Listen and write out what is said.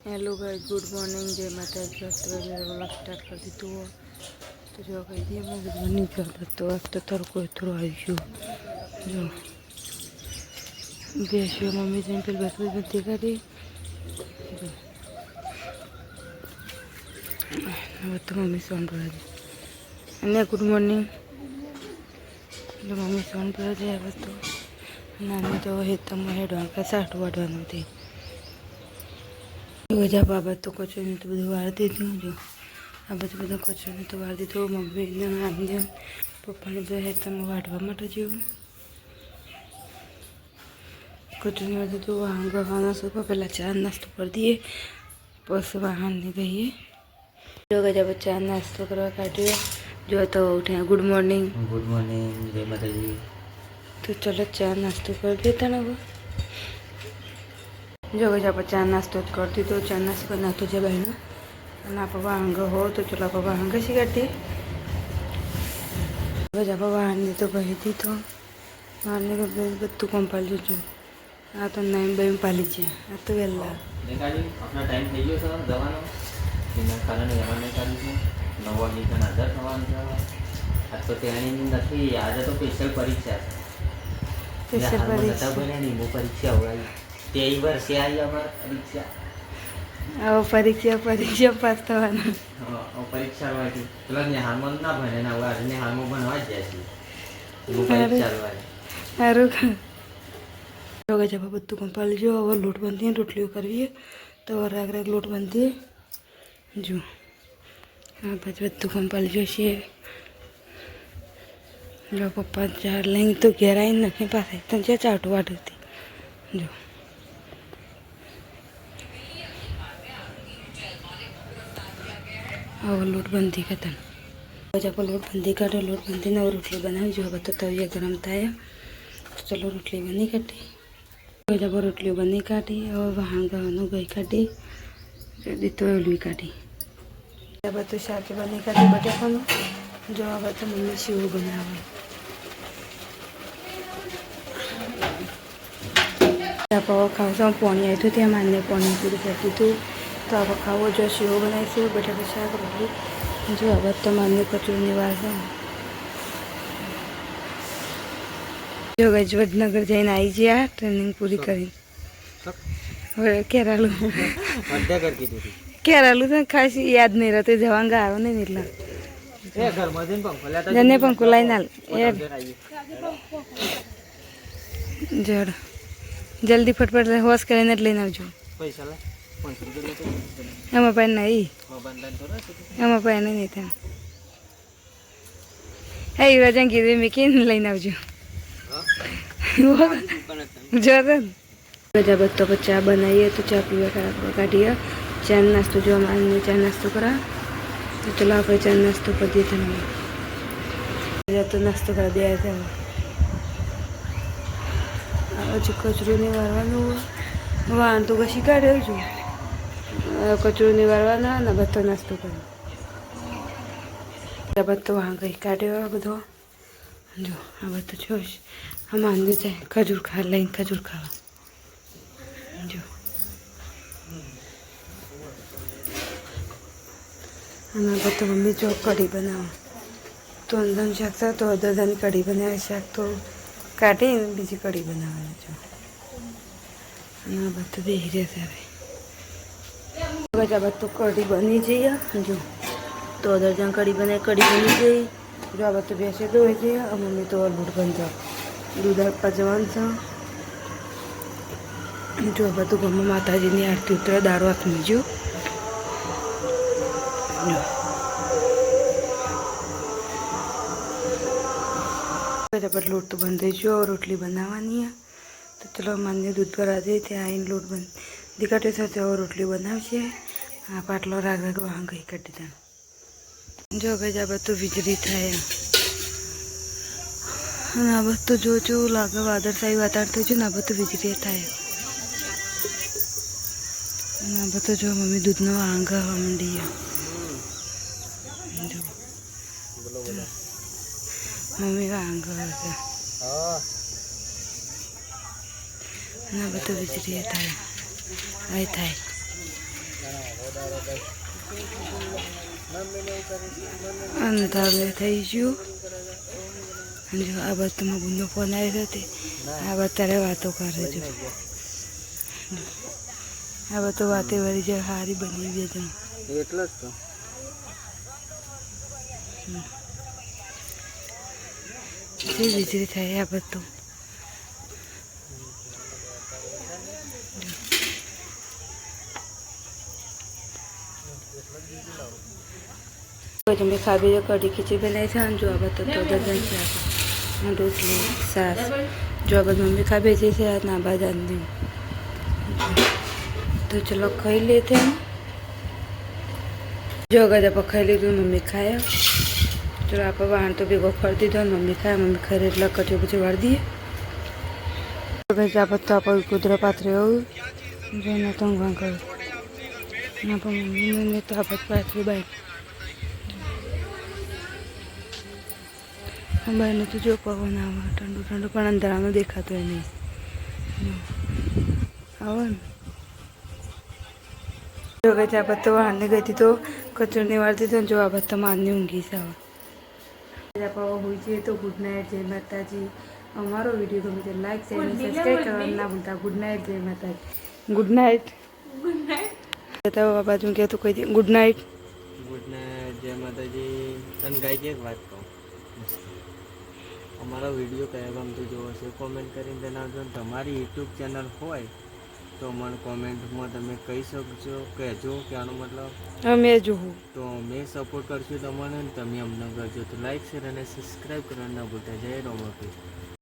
Hello guys, good morning. जय माता दी। Vlog start कर दी तो जो कही थी मैं गुड मॉर्निंग चल तो आज तो थोड़ा कोई थोड़ा आयु जो बेसियो मम्मी से फिर बस बत्ती करी तो मम्मी सोन पड़ा दी गुड मॉर्निंग जो मम्मी सोन पड़ा जाए तो नानी तो हेतम हेडवा का साठ वाटवा थी जा बाबा तो कचो नहीं तो બધું વાર દીધું જો આ બધું કચો નહીં તો વાર દીધો મમ્મીને આવીને પપ્પાને બે હેતમાં વાટવા માટે જેવું કચો નહીં વાર દીધું વાહન ગવાના સુપર પહેલાં ચા નાસ્તો કરી દઈએ પછી વાહનને ગઈએ જો ગજા ચા નાસ્તો કરવા કાઢ્યો જો તો ઉઠ્યા ગુડ મોર્નિંગ જય માતાજી તો ચલો ચા નાસ્તો કરી દેતા ને जो गजा पर चा नाश्तो करती तो चा नाश्तो करना तो जब है ना आप वाहंग हो तो चलो आप वाहंग सी करती गजा पर वाहन तो कही थी तो वाहन बत्तू कम पाल जो आ तो नाइन बाई में पाली है आ तो वेला अपना टाइम થઈ ગયો સર જવાનો એના કારણે જવાને કાઢી 9 વાગે તને હાજર થવાનું છે આજ તો તેની નથી આજે તો સ્પેશિયલ પરીક્ષા છે સ્પેશિયલ પરીક્ષા બનેની મો પરીક્ષા હોય તે ઈ વર્ષે આવી અમાર પરીક્ષા પરીક્ષા પરીક્ષા પાસ થવાના પરીક્ષા વાળી પેલા ને હાર્મોન ના ભણે ના હોય ને હાર્મોન ભણવા જ જાય છે મો પરીક્ષા વાળી સારું જો ગજા પર બધું કંપાલ જો હવે લોટ બાંધીએ રોટલીઓ કરવી તો રાગ રાગ લોટ બાંધીએ જો આ બધું કંપાલ જોશે જો પપ્પા ચાર લઈને તો ઘેર આવીને નાખી પાસે તને જ્યાં ચાટું વાટતી જો और लोट बंदी का तन जब लोट बंदी काटे लोट बंदी ने और रोटली बनाई जो अब तो तविया गर्म था तो चलो रोटली बनी काटी जब रोटली बनी काटी और वहाँ गवानो गई काटी दी तो ओली काटी जब तो शाके बनी काटी बटाकानो जो अब तो मम्मी शिव बनावे जब खाओ सब पानी आई तो त्या मान्य पानी पूरी करती तो तो आप खाओ जो शिव बनाई से बटाका शाक रोटली जो अब तो मान्य कचोरी वास जो गई वडनगर जाइन आई जी आ ट्रेनिंग पूरी करी केरालू केरालू तो खास याद नहीं रहते जवान गारो नहीं निकला जने पंखो लाइन जड़ जल्दी फटफट वॉश કરીને જ લઈને આવજો પૈસા લે એમાં પાણી નહીં એમાં પાણી નહીં થાય હે યુવરાજને કીધું મૂકીને લઈને આવજો જો બધા બધો ચા બનાવીએ તો ચા પીવા કાઢીએ ચા નાસ્તો જો અમારે ચા નાસ્તો કરા તો ચલો આપણે ચા નાસ્તો કરી દઈએ તમે તો નાસ્તો કરી દે હજી કચરું નહીં વારવાનું વાહન તો કશી કાઢ્યો છું કચરું નહીં વારવાના ને બધો નાસ્તો કર્યો બધો વાહ ગઈ કાઢ્યો બધો જો આ બધું જોઈશ આ માંદી જાય ખજૂર લઈને ખજૂર ખાવા જો અને બધો મમ્મી જો કઢી બનાવો તો અંદરનું શાક થાય તો અદરદાની કઢી બનાવે શાક તો કાઢીને બીજી કઢી બનાવવાની જો અને આ બધું બેસી રહેશે હવે બધા બધું કઢી બની જઈએ જો તો અદરદાન કઢી બનાવી કઢી બની ગઈ જો આ બધું બેસે તો હોય જઈએ મમ્મી તો લોટ બંધ દૂધ આપવા જવાનું છે જો બધું ગમે માતાજીની આરતી ઉતરે દારૂ હાથમાં જો फटाफट लोट तो बन रही जो और रोटली बनावानी है तो चलो मान्य दूध पर आ जाए थे आईन लोट बन दिखाते साथे और रोटली बनाव छे आ पाटलो राग राग वहाँ गई काटी था जो गई जा तो वीजળી થાય અને આ બધું જો જો લાગે વાદળશાહી વાતાવરણ થઈ ગયું ને આ બધું વીજળી થાય અને આ બધું જો મમ્મી દૂધનો આંગળવા માંડી જો મમ્મી આંગળ છે અને આ બધું વીજળી થાય આ થાય અંધારું થઈ ગયું અને જો આ બધું બુનો ફોન આવ્યો તે આ અત્યારે વાતો કરે છે. આ બધું વાતે વળી જે સારી બની ગઈ છે એટલે જ તો વીજળી થાય આ બધું. તમે ખાવી જો કઢી ખીચડી બનાવી છે અને જો આ બધું તો દર્દન છે અને રોટલી સાસ જો આ બધું મમ્મી ખાવી છે ના બાદ આંધી તો ચલો ખાઈ લેते हैं. જો ગજા પર ખાઈ લીધું મમ્મી ખાયા. ચલો આપણે વાહન તો ભેગો ફરી દીધો ને મમ્મી ખાયા. મમ્મી ખાઈ એટલે કચો પછી વાળી દઈએ. ગજા પર તો આપણે કુદરા પાથરે એવું જો ના તો ઊંઘવા કર્યું ના પણ મમ્મીને તો આપણે પાથરી બાય બહારનું તો જો પવન આવે ઠંડુ ઠંડુ પણ અંધારાનું દેખાતું એ નહીં આવે ને. જો ગઈ આ બધું વાહનને ગઈ હતી તો કચરો નિવાળતી હતી ને જો આ બધા માનની ઊંઘી છે હવે. આપણે હોય છે તો ગુડ નાઇટ, જય માતાજી. અમારો વિડીયો ગમે તો લાઈક શેર અને સબસ્ક્રાઈબ કરવાનું ના ભૂલતા. ગુડ નાઇટ, જય માતાજી. Good night. Good night. તો આ બાજુ કહે તો કોઈ દી ગુડ નાઇટ. ગુડ નાઇટ, જય માતાજી. અને ગાય એક વાત કહું, અમારો વિડીયો કયા ગમતું જોવો છે કોમેન્ટ કરીને જણાવજો. ને તમારી યુટ્યુબ ચેનલ હોય તો મને કોમેન્ટમાં તમે કહી શકજો, કહેજો કે આનો મતલબ અમે જોવું તો અમે સપોર્ટ કરશું તમને ને તમે અમને કરજો. તો લાઈક શેર અને સબસ્ક્રાઈબ કરવાનું ના ભૂલતા. જય રોમપી.